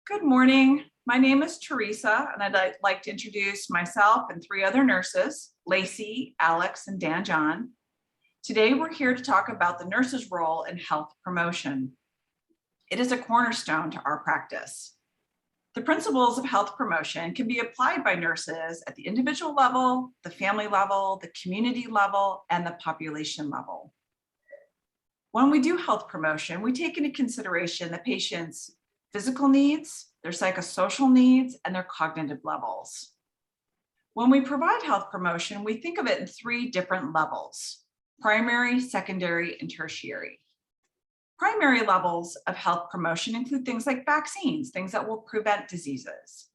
Good morning. My name is Teresa, and I'd like to introduce myself and three other nurses, Lacey, Alex, and Dan John. Today, we're here to talk about the nurse's role in health promotion. It is a cornerstone to our practice. The principles of health promotion can be applied by nurses at the individual level, the family level, the community level, and the population level. When we do health promotion, we take into consideration the patient's physical needs, their psychosocial needs, and their cognitive levels. When we provide health promotion, we think of it in three different levels: primary, secondary, and tertiary. Primary levels of health promotion include things like vaccines, things that will prevent diseases.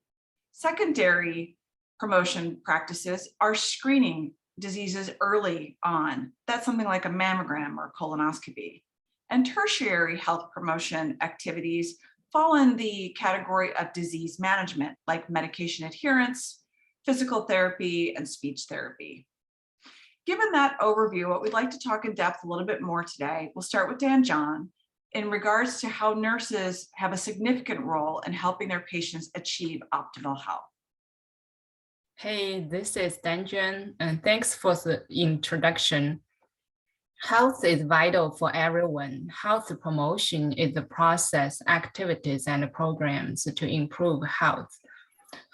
Secondary promotion practices are screening diseases early on. That's something like a mammogram or colonoscopy. And tertiary health promotion activities fall in the category of disease management, like medication adherence, physical therapy, and speech therapy. Given that overview, what we'd like to talk in depth a little bit more today, we'll start with Dan John in regards to how nurses have a significant role in helping their patients achieve optimal health. Hey, this is Dan John, and thanks for the introduction. Health is vital for everyone. Health promotion is the process, activities, and programs to improve health.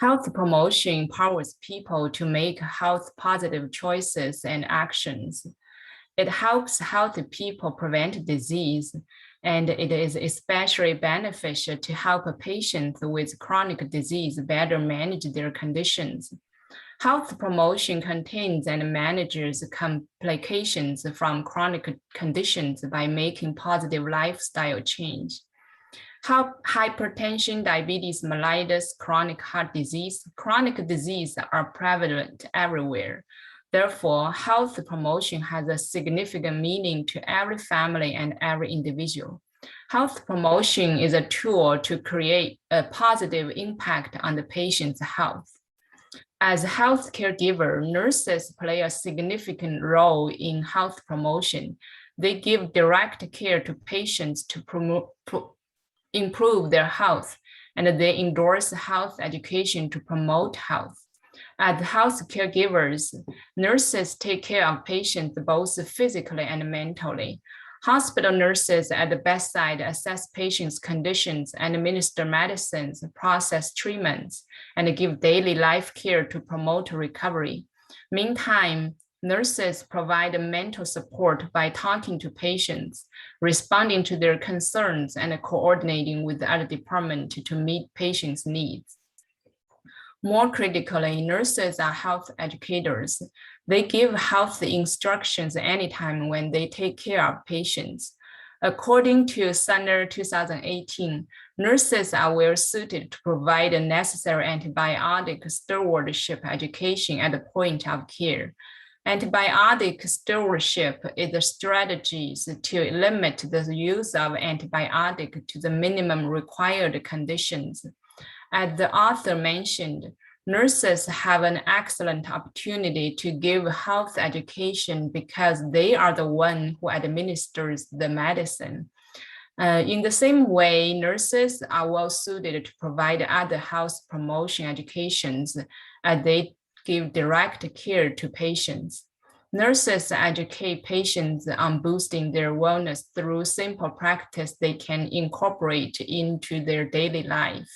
Health promotion empowers people to make health positive choices and actions. It helps healthy people prevent disease, and it is especially beneficial to help patients with chronic disease better manage their conditions. Health promotion contains and manages complications from chronic conditions by making positive lifestyle change. Hypertension, diabetes mellitus, chronic heart disease, chronic disease are prevalent everywhere. Therefore, health promotion has a significant meaning to every family and every individual. Health promotion is a tool to create a positive impact on the patient's health. As health caregiver, nurses play a significant role in health promotion. They give direct care to patients to improve their health, and they endorse health education to promote health. As health caregivers, nurses take care of patients both physically and mentally. Hospital nurses at the bedside assess patients' conditions and administer medicines, process treatments, and give daily life care to promote recovery. Meantime, nurses provide mental support by talking to patients, responding to their concerns, and coordinating with the other department to meet patients' needs. More critically, nurses are health educators. They give health instructions anytime when they take care of patients. According to Sutter 2018, nurses are well suited to provide the necessary antibiotic stewardship education at the point of care. Antibiotic stewardship is the strategies to limit the use of antibiotic to the minimum required conditions. As the author mentioned, nurses have an excellent opportunity to give health education because they are the one who administers the medicine. In the same way, nurses are well suited to provide other health promotion educations as they give direct care to patients. Nurses educate patients on boosting their wellness through simple practice they can incorporate into their daily life.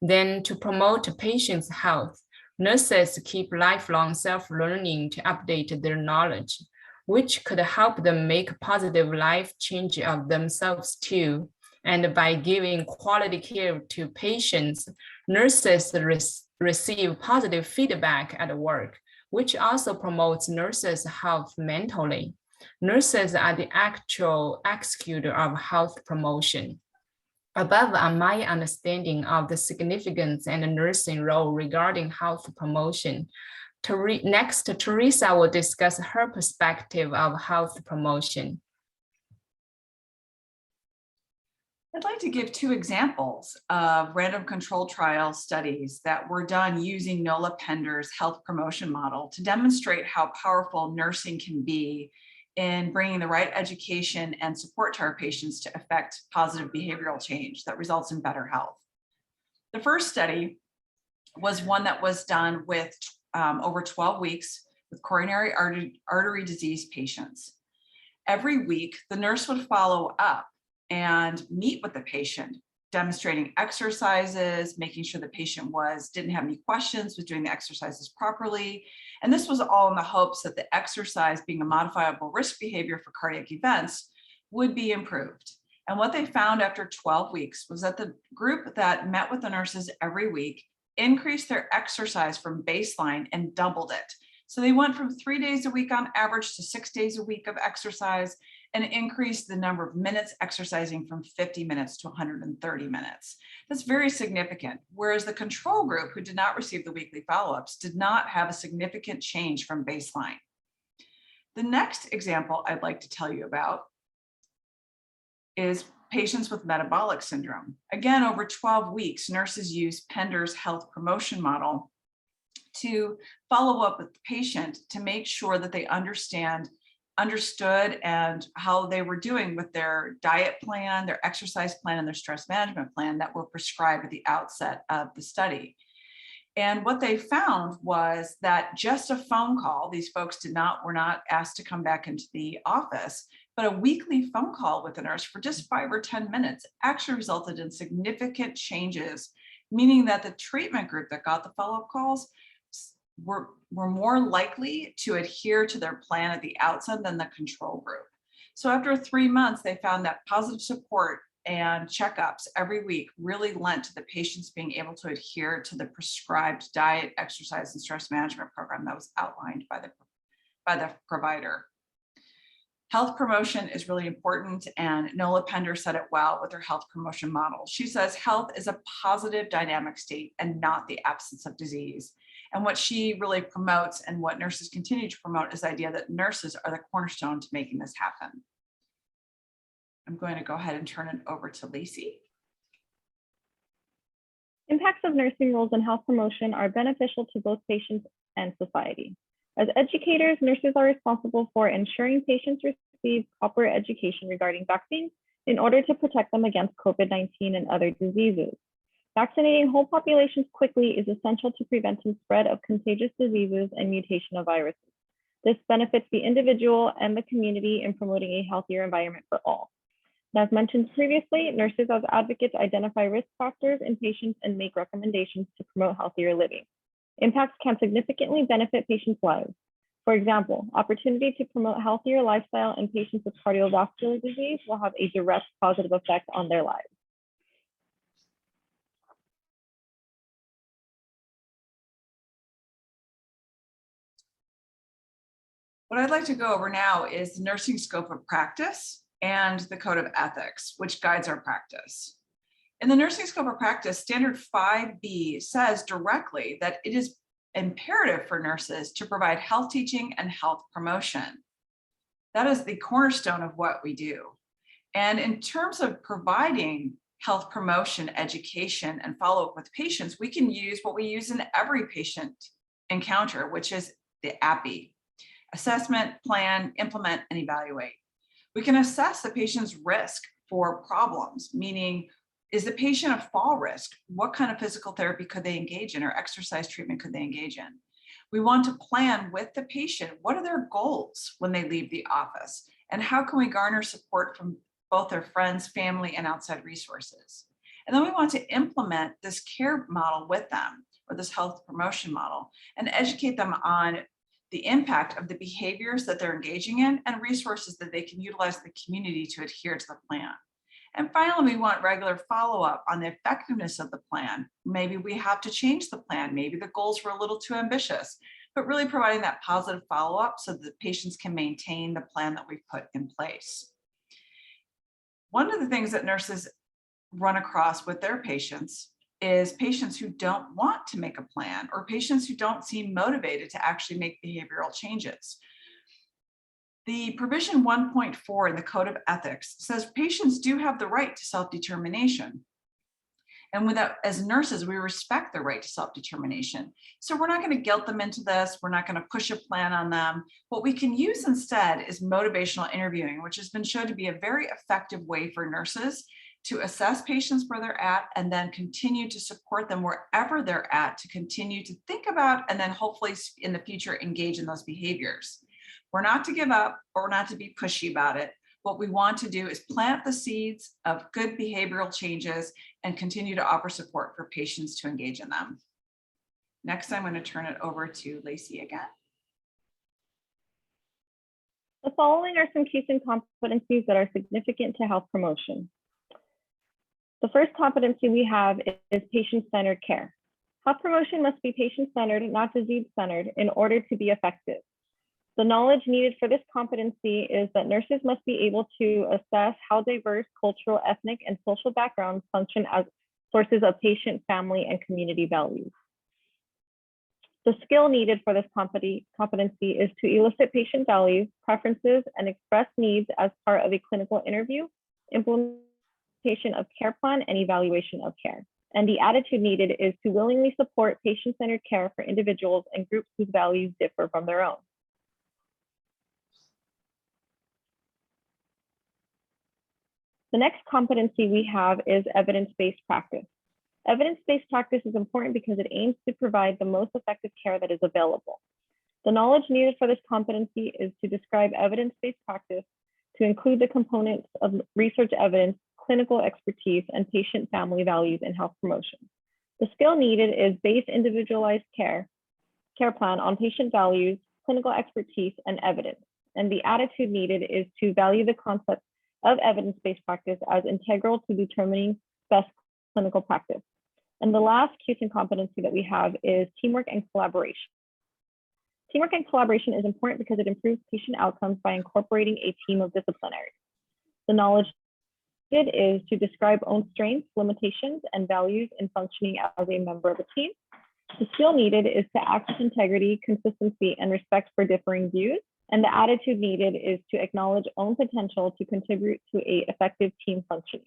Then, to promote patients' health, nurses keep lifelong self-learning to update their knowledge, which could help them make positive life change of themselves too. And by giving quality care to patients, nurses receive positive feedback at work, which also promotes nurses' health mentally. Nurses are the actual executor of health promotion. Above are my understanding of the significance and the nursing role regarding health promotion. Next, Teresa will discuss her perspective of health promotion. I'd like to give two examples of random control trial studies that were done using Nola Pender's health promotion model to demonstrate how powerful nursing can be in bringing the right education and support to our patients to affect positive behavioral change that results in better health. The first study was one that was done with over 12 weeks with coronary artery disease patients. Every week, the nurse would follow up and meet with the patient, demonstrating exercises, making sure the patient didn't have any questions, was doing the exercises properly. And this was all in the hopes that the exercise, being a modifiable risk behavior for cardiac events, would be improved. And what they found after 12 weeks was that the group that met with the nurses every week increased their exercise from baseline and doubled it. So they went from 3 days a week on average to 6 days a week of exercise, and increased the number of minutes exercising from 50 minutes to 130 minutes. That's very significant. Whereas the control group, who did not receive the weekly follow-ups, did not have a significant change from baseline. The next example I'd like to tell you about is patients with metabolic syndrome. Again, over 12 weeks, nurses used Pender's health promotion model to follow up with the patient to make sure that they understood and how they were doing with their diet plan, their exercise plan, and their stress management plan that were prescribed at the outset of the study. And what they found was that just a phone call, these folks were not asked to come back into the office, but a weekly phone call with a nurse for just 5 or 10 minutes actually resulted in significant changes, meaning that the treatment group that got the follow-up calls were more likely to adhere to their plan at the outset than the control group. So after 3 months, they found that positive support and checkups every week really lent to the patients being able to adhere to the prescribed diet, exercise, and stress management program that was outlined by the provider. Health promotion is really important, and Nola Pender said it well with her health promotion model. She says health is a positive dynamic state and not the absence of disease. And what she really promotes, and what nurses continue to promote, is the idea that nurses are the cornerstone to making this happen. I'm going to go ahead and turn it over to Lacey. Impacts of nursing roles in health promotion are beneficial to both patients and society. As educators, nurses are responsible for ensuring patients receive proper education regarding vaccines in order to protect them against COVID-19 and other diseases. Vaccinating whole populations quickly is essential to preventing spread of contagious diseases and mutation of viruses. This benefits the individual and the community in promoting a healthier environment for all. As mentioned previously, nurses as advocates identify risk factors in patients and make recommendations to promote healthier living. Impacts can significantly benefit patients' lives. For example, opportunity to promote healthier lifestyle in patients with cardiovascular disease will have a direct positive effect on their lives. What I'd like to go over now is the nursing scope of practice and the code of ethics, which guides our practice. In the nursing scope of practice, standard 5B says directly that it is imperative for nurses to provide health teaching and health promotion. That is the cornerstone of what we do. And in terms of providing health promotion, education, and follow-up with patients, we can use what we use in every patient encounter, which is the API: assessment, plan, implement, and evaluate. We can assess the patient's risk for problems, meaning, is the patient a fall risk? What kind of physical therapy could they engage in, or exercise treatment could they engage in? We want to plan with the patient, what are their goals when they leave the office? And how can we garner support from both their friends, family, and outside resources? And then we want to implement this care model with them, or this health promotion model, and educate them on the impact of the behaviors that they're engaging in and resources that they can utilize in the community to adhere to the plan. And finally, we want regular follow-up on the effectiveness of the plan. Maybe we have to change the plan. Maybe the goals were a little too ambitious, but really providing that positive follow-up so that the patients can maintain the plan that we've put in place. One of the things that nurses run across with their patients is patients who don't want to make a plan, or patients who don't seem motivated to actually make behavioral changes. The provision 1.4 in the Code of Ethics says patients do have the right to self-determination. And without, as nurses, we respect their right to self-determination. So we're not going to guilt them into this. We're not going to push a plan on them. What we can use instead is motivational interviewing, which has been shown to be a very effective way for nurses to assess patients where they're at and then continue to support them wherever they're at to continue to think about and then hopefully in the future engage in those behaviors. We're not to give up or not to be pushy about it. What we want to do is plant the seeds of good behavioral changes and continue to offer support for patients to engage in them. Next, I'm going to turn it over to Lacey again. The following are some keys and competencies that are significant to health promotion. The first competency we have is patient-centered care. Health promotion must be patient-centered, not disease-centered, in order to be effective. The knowledge needed for this competency is that nurses must be able to assess how diverse cultural, ethnic, and social backgrounds function as sources of patient, family, and community values. The skill needed for this competency is to elicit patient values, preferences, and express needs as part of a clinical interview, implementation of care plan, and evaluation of care. And the attitude needed is to willingly support patient-centered care for individuals and groups whose values differ from their own. The next competency we have is evidence-based practice. Evidence-based practice is important because it aims to provide the most effective care that is available. The knowledge needed for this competency is to describe evidence-based practice, to include the components of research evidence, clinical expertise, and patient family values in health promotion. The skill needed is base individualized care plan on patient values, clinical expertise, and evidence. And the attitude needed is to value the concept of evidence-based practice as integral to determining best clinical practice. And the last cue and competency that we have is teamwork and collaboration. Teamwork and collaboration is important because it improves patient outcomes by incorporating a team of disciplinaries. The knowledge needed is to describe own strengths, limitations, and values in functioning as a member of a team. The skill needed is to act with integrity, consistency, and respect for differing views. And the attitude needed is to acknowledge own potential to contribute to an effective team functioning.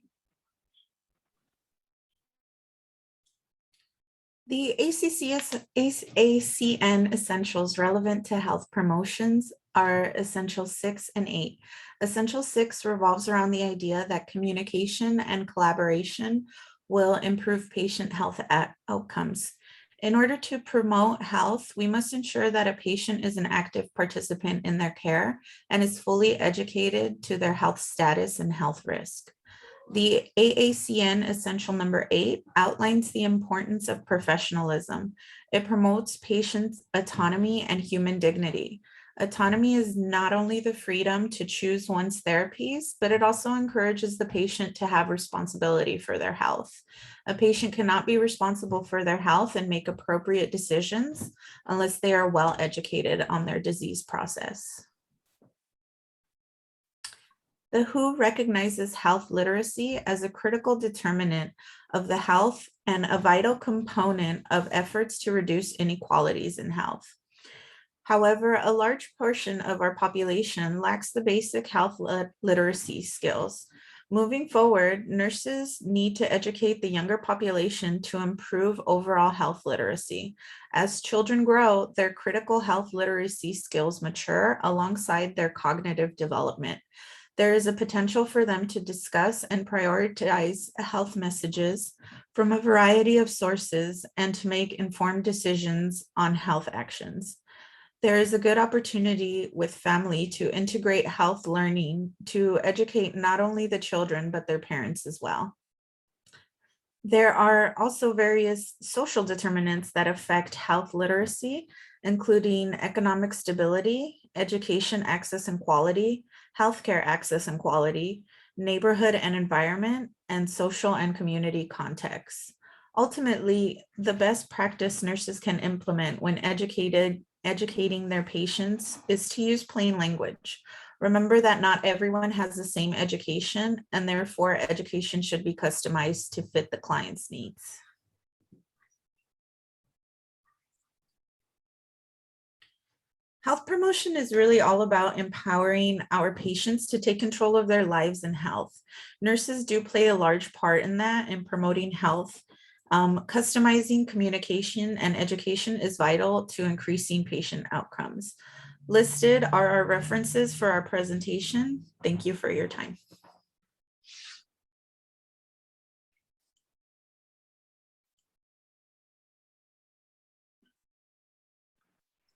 The ACN essentials relevant to health promotions are Essential 6 and 8. Essential 6 revolves around the idea that communication and collaboration will improve patient health outcomes. In order to promote health, we must ensure that a patient is an active participant in their care and is fully educated to their health status and health risk. The AACN Essential Number 8 outlines the importance of professionalism. It promotes patients' autonomy and human dignity. Autonomy is not only the freedom to choose one's therapies, but it also encourages the patient to have responsibility for their health. A patient cannot be responsible for their health and make appropriate decisions unless they are well educated on their disease process. The WHO recognizes health literacy as a critical determinant of the health and a vital component of efforts to reduce inequalities in health. However, a large portion of our population lacks the basic health literacy skills. Moving forward, nurses need to educate the younger population to improve overall health literacy. As children grow, their critical health literacy skills mature alongside their cognitive development. There is a potential for them to discuss and prioritize health messages from a variety of sources and to make informed decisions on health actions. There is a good opportunity with family to integrate health learning to educate not only the children, but their parents as well. There are also various social determinants that affect health literacy, including economic stability, education access and quality, healthcare access and quality, neighborhood and environment, and social and community contexts. Ultimately, the best practice nurses can implement when educating their patients is to use plain language. Remember that not everyone has the same education, and therefore education should be customized to fit the client's needs. Health promotion is really all about empowering our patients to take control of their lives and health. Nurses do play a large part in that, in promoting health. Customizing communication and education is vital to increasing patient outcomes. Listed are our references for our presentation. Thank you for your time.